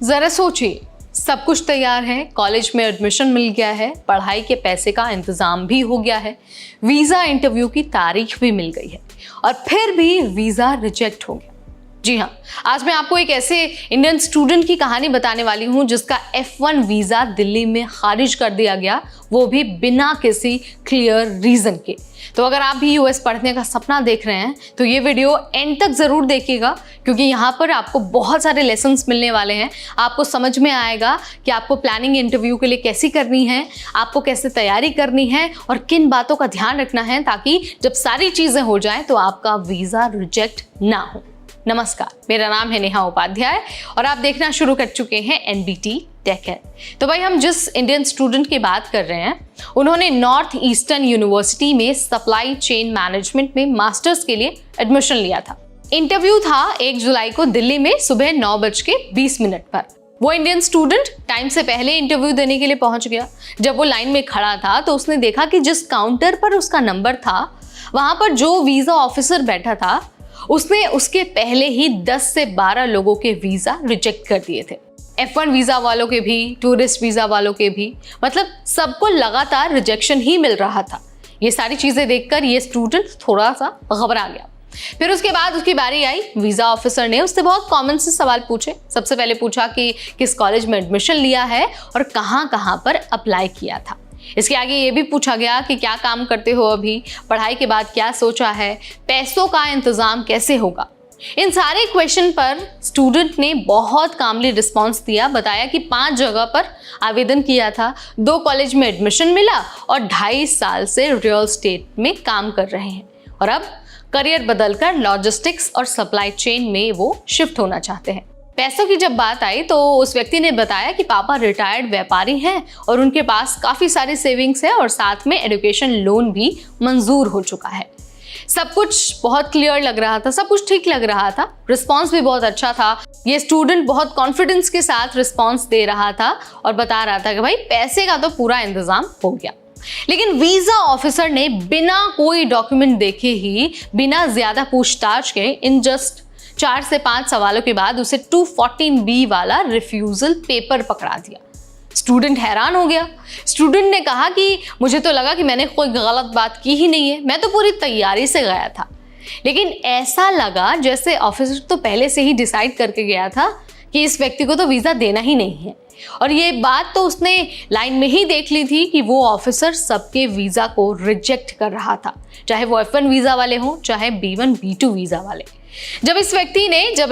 जरा सोचिए, सब कुछ तैयार है, कॉलेज में एडमिशन मिल गया है, पढ़ाई के पैसे का इंतजाम भी हो गया है, वीजा इंटरव्यू की तारीख भी मिल गई है और फिर भी वीजा रिजेक्ट हो गया। जी हाँ, आज मैं आपको एक ऐसे इंडियन स्टूडेंट की कहानी बताने वाली हूँ जिसका F1 वीजा दिल्ली में खारिज कर दिया गया, वो भी बिना किसी क्लियर रीजन के। तो अगर आप भी यूएस पढ़ने का सपना देख रहे हैं तो ये वीडियो एंड तक जरूर देखिएगा, क्योंकि यहाँ पर आपको बहुत सारे लेसन्स मिलने वाले हैं। आपको समझ में आएगा कि आपको प्लानिंग इंटरव्यू के लिए कैसी करनी है, आपको कैसे तैयारी करनी है और किन बातों का ध्यान रखना है ताकि जब सारी चीजें हो जाएं तो आपका वीजा रिजेक्ट ना हो। नमस्कार, मेरा नाम है नेहा उपाध्याय और आप देखना शुरू कर चुके हैं एनबीटी टेक है। तो भाई, हम जिस इंडियन स्टूडेंट की बात कर रहे हैं उन्होंने नॉर्थ ईस्टर्न यूनिवर्सिटी में सप्लाई चेन मैनेजमेंट में मास्टर्स के लिए एडमिशन लिया था। इंटरव्यू था 1 जुलाई को दिल्ली में सुबह 9:20 पर। वो इंडियन स्टूडेंट टाइम से पहले इंटरव्यू देने के लिए पहुंच गया। जब वो लाइन में खड़ा था तो उसने देखा कि जिस काउंटर पर उसका नंबर था वहां पर जो वीजा ऑफिसर बैठा था उसने उसके पहले ही 10 से 12 लोगों के वीजा रिजेक्ट कर दिए थे। F1 वीजा वालों के भी, टूरिस्ट वीजा वालों के भी, मतलब सबको लगातार रिजेक्शन ही मिल रहा था। ये सारी चीजें देखकर ये स्टूडेंट थोड़ा सा घबरा गया। फिर उसके बाद उसकी बारी आई। वीजा ऑफिसर ने उससे बहुत कॉमन से सवाल पूछे। सबसे पहले पूछा कि किस कॉलेज में एडमिशन लिया है और कहाँ पर अप्लाई किया था। इसके आगे ये भी पूछा गया कि क्या काम करते हो अभी, पढ़ाई के बाद क्या सोचा है, पैसों का इंतजाम कैसे होगा। इन सारे क्वेश्चन पर स्टूडेंट ने बहुत कामली रिस्पॉन्स दिया। बताया कि 5 जगह पर आवेदन किया था, 2 कॉलेज में एडमिशन मिला और 2.5 साल से रियल एस्टेट में काम कर रहे हैं और अब करियर बदलकर लॉजिस्टिक्स और सप्लाई चेन में वो शिफ्ट होना चाहते हैं। पैसों की जब बात आई तो उस व्यक्ति ने बताया कि पापा रिटायर्ड व्यापारी हैं और उनके पास काफ़ी सारी सेविंग्स है और साथ में एजुकेशन लोन भी मंजूर हो चुका है। सब कुछ बहुत क्लियर लग रहा था, सब कुछ ठीक लग रहा था, रिस्पांस भी बहुत अच्छा था। ये स्टूडेंट बहुत कॉन्फिडेंस के साथ रिस्पांस दे रहा था और बता रहा था कि भाई पैसे का तो पूरा इंतजाम हो गया। लेकिन वीजा ऑफिसर ने बिना कोई डॉक्यूमेंट देखे ही, बिना ज्यादा पूछताछ के, इन जस्ट 4 से 5 सवालों के बाद उसे 214B वाला रिफ्यूजल पेपर पकड़ा दिया। स्टूडेंट हैरान हो गया। स्टूडेंट ने कहा कि मुझे तो लगा कि मैंने कोई गलत बात की ही नहीं है, मैं तो पूरी तैयारी से गया था। लेकिन ऐसा लगा जैसे ऑफिसर तो पहले से ही डिसाइड करके गया था कि इस व्यक्ति को तो वीज़ा देना ही नहीं है। और ये बात तो उसने लाइन में ही देख ली थी कि वो ऑफिसर सबके वीज़ा को रिजेक्ट कर रहा था, चाहे वो F1 वीज़ा वाले हों, चाहे B1 B2 वीज़ा वाले। जब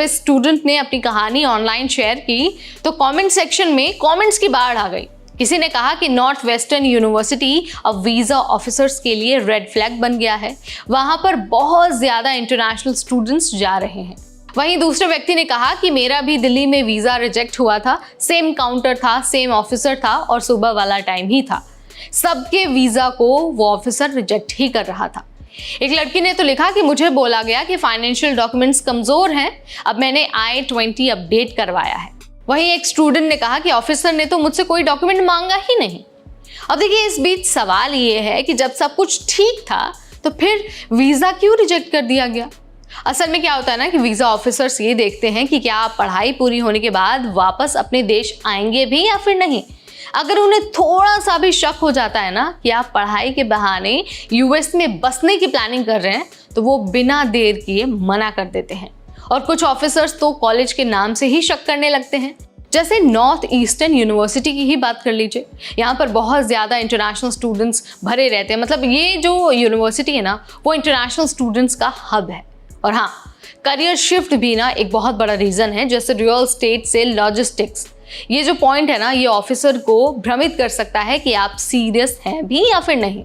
इस स्टूडेंट ने अपनी कहानी ऑनलाइन शेयर की तो कमेंट सेक्शन में कमेंट्स की बाढ़ आ गई। किसी ने कहा कि नॉर्थ वेस्टर्न यूनिवर्सिटी अब वीजा ऑफिसर्स के लिए रेड फ्लैग बन गया है, वहां पर बहुत ज्यादा इंटरनेशनल स्टूडेंट्स जा रहे हैं। वहीं दूसरे व्यक्ति ने कहा कि मेरा भी दिल्ली में वीजा रिजेक्ट हुआ था, सेम काउंटर था, सेम ऑफिसर था और सुबह वाला टाइम ही था। सबके वीजा को वो ऑफिसर रिजेक्ट ही कर रहा था। एक लड़की ने तो लिखा कि मुझे बोला गया कि फाइनेंशियल डॉक्यूमेंट्स कमजोर हैं, अब मैंने I-20 अपडेट करवाया है। वहीं एक स्टूडेंट ने कहा कि ऑफिसर ने तो मुझसे कोई डॉक्यूमेंट मांगा ही नहीं। अब देखिए, इस बीच सवाल ये है कि जब सब कुछ ठीक था तो फिर वीजा क्यों रिजेक्ट कर दिया गया। असल में क्या होता है ना कि वीजा ऑफिसर्स ये देखते हैं कि क्या आप पढ़ाई पूरी होने के बाद वापस अपने देश आएंगे भी या फिर नहीं। अगर उन्हें थोड़ा सा भी शक हो जाता है ना कि आप पढ़ाई के बहाने यूएस में बसने की प्लानिंग कर रहे हैं तो वो बिना देर किए मना कर देते हैं। और कुछ ऑफिसर्स तो कॉलेज के नाम से ही शक करने लगते हैं। जैसे नॉर्थ ईस्टर्न यूनिवर्सिटी की ही बात कर लीजिए, यहाँ पर बहुत ज़्यादा इंटरनेशनल स्टूडेंट्स भरे रहते हैं। मतलब ये जो यूनिवर्सिटी है ना वो इंटरनेशनल स्टूडेंट्स का हब है। और हाँ, करियर शिफ्ट भी ना एक बहुत बड़ा रीज़न है, जैसे रियल एस्टेट से लॉजिस्टिक्स। ये जो पॉइंट है ना, ये ऑफिसर को भ्रमित कर सकता है कि आप सीरियस हैं भी या फिर नहीं।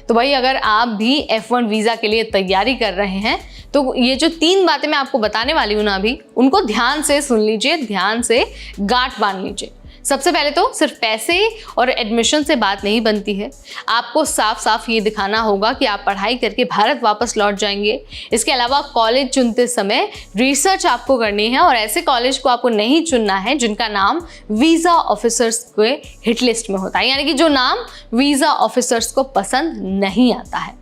तो भाई, अगर आप भी F1 वीज़ा के लिए तैयारी कर रहे हैं तो ये जो 3 बातें मैं आपको बताने वाली हूँ ना अभी, उनको ध्यान से सुन लीजिए, ध्यान से गांठ बांध लीजिए। सबसे पहले तो सिर्फ पैसे और एडमिशन से बात नहीं बनती है। आपको साफ साफ ये दिखाना होगा कि आप पढ़ाई करके भारत वापस लौट जाएंगे। इसके अलावा कॉलेज चुनते समय रिसर्च आपको करनी है और ऐसे कॉलेज को आपको नहीं चुनना है जिनका नाम वीज़ा ऑफिसर्स के हिट लिस्ट में होता है, यानी कि जो नाम वीज़ा ऑफिसर्स को पसंद नहीं आता है।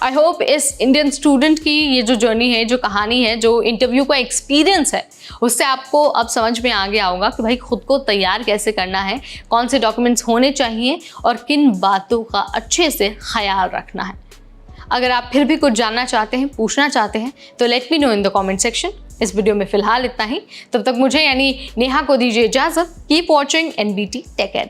आई होप इस इंडियन स्टूडेंट की ये जो जर्नी है, जो कहानी है, जो इंटरव्यू का एक्सपीरियंस है, उससे आपको अब समझ में आ गया होगा कि भाई खुद को तैयार कैसे करना है, कौन से डॉक्यूमेंट्स होने चाहिए और किन बातों का अच्छे से ख्याल रखना है। अगर आप फिर भी कुछ जानना चाहते हैं, पूछना चाहते हैं, तो let me know in the comment section. इस वीडियो में फिलहाल इतना ही। तब तक मुझे यानी नेहा को दीजिए इजाजत। Keep watching NBT take care.